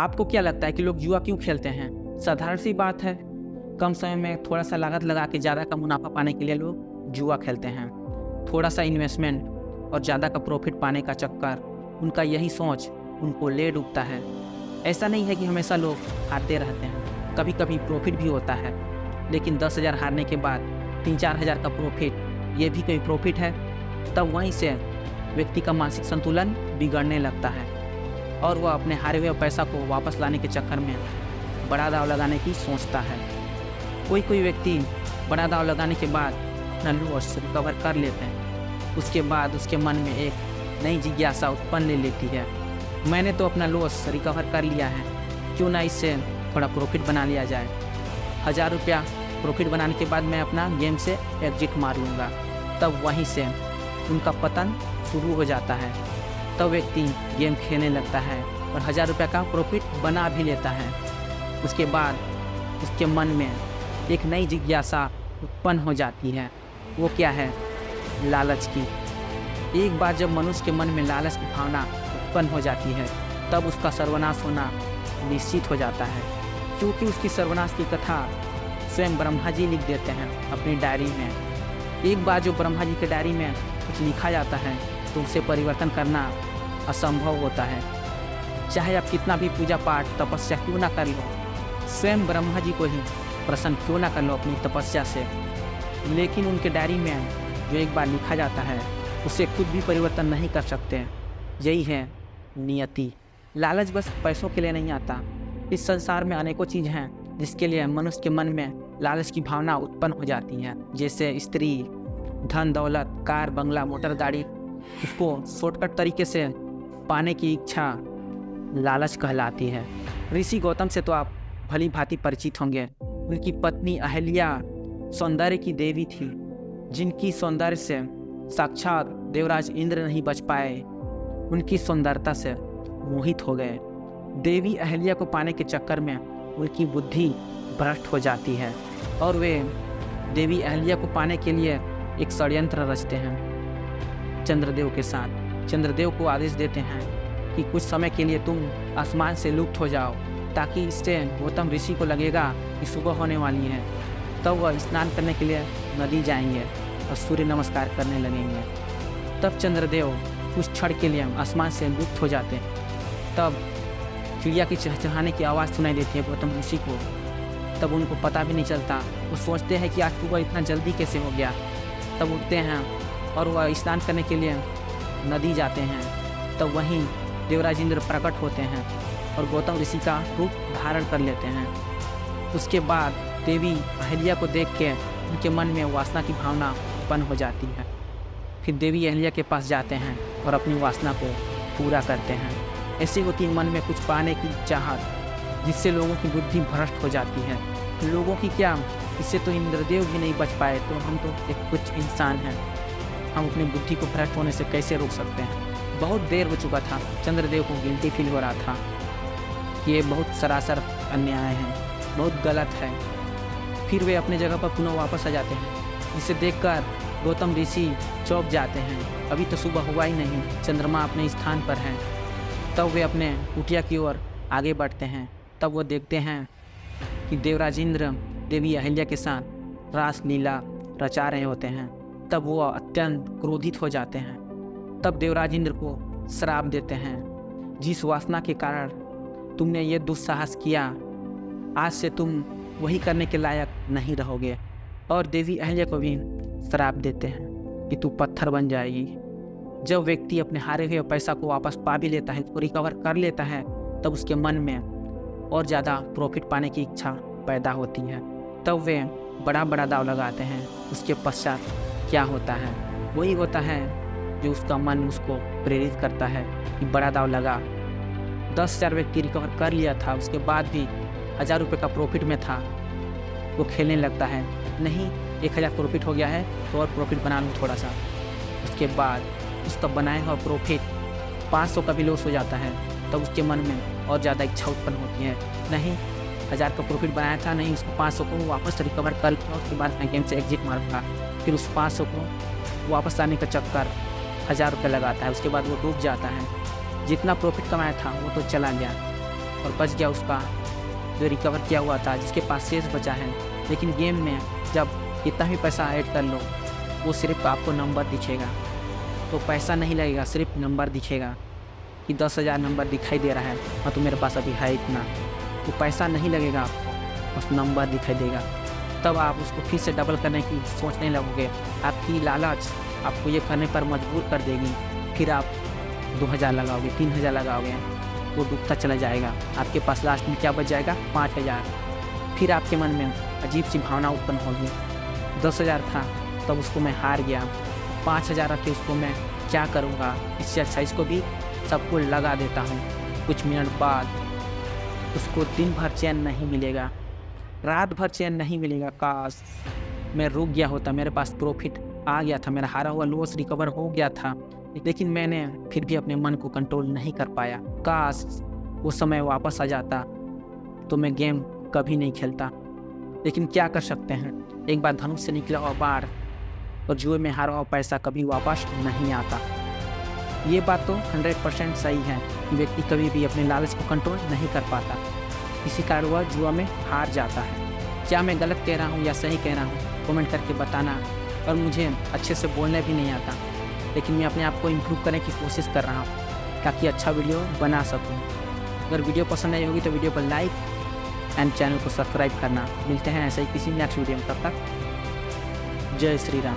आपको क्या लगता है कि लोग जुआ क्यों खेलते हैं? साधारण सी बात है, कम समय में थोड़ा सा लागत लगा के ज़्यादा का मुनाफा पाने के लिए लोग जुआ खेलते हैं। थोड़ा सा इन्वेस्टमेंट और ज़्यादा का प्रॉफिट पाने का चक्कर, उनका यही सोच उनको ले डूबता है। ऐसा नहीं है कि हमेशा लोग हारते रहते हैं, कभी कभी प्रॉफिट भी होता है, लेकिन 10,000 हारने के बाद 3-4 हज़ार का प्रॉफिट, ये भी कोई प्रॉफिट है? तब वहीं से व्यक्ति का मानसिक संतुलन बिगड़ने लगता है और वह अपने हारे हुए पैसा को वापस लाने के चक्कर में बड़ा दांव लगाने की सोचता है। कोई व्यक्ति बड़ा दांव लगाने के बाद अपना लॉस रिकवर कर लेते हैं। उसके बाद उसके मन में एक नई जिज्ञासा उत्पन्न ले लेती है, मैंने तो अपना लॉस रिकवर कर लिया है, क्यों ना इससे थोड़ा प्रॉफिट बना लिया जाए। 1000 रुपया प्रॉफिट बनाने के बाद मैं अपना गेम से एग्जिट मार लूँगा। तब वहीं से उनका पतन शुरू हो जाता है। तब व्यक्ति गेम खेलने लगता है और 1000 रुपये का प्रॉफिट बना भी लेता है। उसके बाद उसके मन में एक नई जिज्ञासा उत्पन्न हो जाती है। वो क्या है? लालच की। एक बार जब मनुष्य के मन में लालच की भावना उत्पन्न हो जाती है, तब उसका सर्वनाश होना निश्चित हो जाता है, क्योंकि उसकी सर्वनाश की कथा स्वयं ब्रह्मा जी लिख देते हैं अपनी डायरी में। एक बार जो ब्रह्मा जी के डायरी में कुछ लिखा जाता है तो उसे परिवर्तन करना असंभव होता है। चाहे आप कितना भी पूजा पाठ तपस्या क्यों ना कर लो, स्वयं ब्रह्मा जी को ही प्रसन्न क्यों ना कर लो अपनी तपस्या से, लेकिन उनके डायरी में जो एक बार लिखा जाता है उसे खुद भी परिवर्तन नहीं कर सकते। यही है नियति। लालच बस पैसों के लिए नहीं आता। इस संसार में अनेकों चीज़ हैं जिसके लिए मनुष्य के मन में लालच की भावना उत्पन्न हो जाती है, जैसे स्त्री, धन दौलत, कार, बंगला, मोटर गाड़ी। उसको शॉर्टकट तरीके से पाने की इच्छा लालच कहलाती है। ऋषि गौतम से तो आप भली भांति परिचित होंगे। उनकी पत्नी अहल्या सौंदर्य की देवी थी, जिनकी सौंदर्य से साक्षात देवराज इंद्र नहीं बच पाए। उनकी सुंदरता से मोहित हो गए। देवी अहल्या को पाने के चक्कर में उनकी बुद्धि भ्रष्ट हो जाती है और वे देवी अहल्या को पाने के लिए एक षड्यंत्र रचते हैं चंद्रदेव के साथ। चंद्रदेव को आदेश देते हैं कि कुछ समय के लिए तुम आसमान से लुप्त हो जाओ, ताकि इससे गौतम ऋषि को लगेगा कि सुबह होने वाली है। तब वह स्नान करने के लिए नदी जाएंगे और सूर्य नमस्कार करने लगेंगे। तब चंद्रदेव कुछ क्षण के लिए आसमान से लुप्त हो जाते हैं। तब चिड़िया की चहचहाने की आवाज़ सुनाई देती है गौतम ऋषि को। तब उनको पता भी नहीं चलता। वो सोचते हैं कि आज सुबह इतना जल्दी कैसे हो गया। तब उठते हैं और वह स्नान करने के लिए नदी जाते हैं। तब वहीं देवराज इंद्र प्रकट होते हैं और गौतम ऋषि का रूप धारण कर लेते हैं। उसके बाद देवी अहल्या को देख के उनके मन में वासना की भावना उत्पन्न हो जाती है। फिर देवी अहल्या के पास जाते हैं और अपनी वासना को पूरा करते हैं। ऐसे होती मन में कुछ पाने की चाहत, जिससे लोगों की बुद्धि भ्रष्ट हो जाती है। लोगों की क्या, इससे तो इंद्रदेव भी नहीं बच पाए, तो हम तो एक कुछ इंसान हैं, हम अपनी बुद्धि को भ्रष्ट होने से कैसे रोक सकते हैं। बहुत देर हो चुका था, चंद्रदेव को गिल्टी फील हो रहा था कि ये बहुत सरासर अन्याय है, बहुत गलत है। फिर वे अपने जगह पर पुनः वापस आ जाते हैं, जिसे देखकर गौतम ऋषि चौंक जाते हैं। अभी तो सुबह हुआ ही नहीं, चंद्रमा अपने स्थान पर है। तब वे अपने कुटिया की ओर आगे बढ़ते हैं। तब वो देखते हैं कि देवराज इंद्र देवी अहल्या के साथ रास लीला रचा रहे होते हैं। तब वो अत्यंत क्रोधित हो जाते हैं। तब देवराज इंद्र को श्राप देते हैं, जिस वासना के कारण तुमने ये दुस्साहस किया, आज से तुम वही करने के लायक नहीं रहोगे। और देवी अहल्या को भी श्राप देते हैं कि तू पत्थर बन जाएगी। जब व्यक्ति अपने हारे हुए पैसा को वापस पा भी लेता है, उसको रिकवर कर लेता है, तब उसके मन में और ज़्यादा प्रॉफिट पाने की इच्छा पैदा होती है। तब वे बड़ा बड़ा दांव लगाते हैं। उसके पश्चात क्या होता है? वही होता है जो उसका मन उसको प्रेरित करता है कि बड़ा दांव लगा। 10,000 व्यक्ति रिकवर कर लिया था, उसके बाद भी 1000 रुपये का प्रॉफिट में था। वो खेलने लगता है, नहीं 1000 प्रॉफिट हो गया है तो और प्रॉफिट बना लूँ थोड़ा सा। उसके बाद उसका बनाया हुआ प्रॉफिट 500 का भी लॉस हो जाता है। तब उसके मन में और ज़्यादा इच्छा उत्पन्न होती है, नहीं 1000 का प्रॉफिट बनाया था, नहीं उसको 500 को वापस रिकवर कर लूँगा, उसके बाद मैं गेम से एग्जिट मारूंगा। फिर उस 500 को वापस आने का चक्कर 1000 रुपये लगाता है। उसके बाद वो डूब जाता है। जितना प्रॉफिट कमाया था वो तो चला गया। और बच गया उसका जो रिकवर किया हुआ था, जिसके पास शेष बचा है। लेकिन गेम में जब कितना भी पैसा ऐड कर लो, वो सिर्फ आपको नंबर दिखेगा। तो पैसा नहीं लगेगा, सिर्फ नंबर दिखेगा कि 10,000 नंबर दिखाई दे रहा है, हाँ तो मेरे पास अभी है इतना। तो पैसा नहीं लगेगा आपको, बस नंबर दिखाई देगा। तब आप उसको फिर से डबल करने की सोचने लगोगे। आपकी लालच आपको ये करने पर मजबूर कर देगी। फिर आप 2,000 लगाओगे, 3,000 लगाओगे, वो डूबता चला जाएगा। आपके पास लास्ट में क्या बच जाएगा? 5,000। फिर आपके मन में अजीब सी भावना उत्पन्न होगी। 10,000 था तब उसको मैं हार गया, 5,000 रखे उसको मैं क्या करूँगा? इससे अच्छा इसको भी सबको लगा देता हूँ। कुछ मिनट बाद उसको दिन भर चैन नहीं मिलेगा, रात भर चैन नहीं मिलेगा। काश मैं रुक गया होता, मेरे पास प्रॉफिट आ गया था, मेरा हारा हुआ लॉस रिकवर हो गया था, लेकिन मैंने फिर भी अपने मन को कंट्रोल नहीं कर पाया। काश वो समय वापस आ जाता तो मैं गेम कभी नहीं खेलता। लेकिन क्या कर सकते हैं, एक बार धनुष से निकला हुआ बाढ़ और जुए में हारा हुआ पैसा कभी वापस नहीं आता। ये बात तो 100% सही है कि व्यक्ति कभी भी अपने लालच को कंट्रोल नहीं कर पाता, इसी कारण वह जुआ में हार जाता है। क्या मैं गलत कह रहा हूँ या सही कह रहा हूँ, कमेंट करके बताना। और मुझे अच्छे से बोलने भी नहीं आता, लेकिन मैं अपने आप को इम्प्रूव करने की कोशिश कर रहा हूँ ताकि अच्छा वीडियो बना सकूँ। अगर वीडियो पसंद आई होगी तो वीडियो पर लाइक एंड चैनल को सब्सक्राइब करना। मिलते हैं ऐसे ही किसी नेक्स्ट वीडियो में, तब तक जय श्री राम।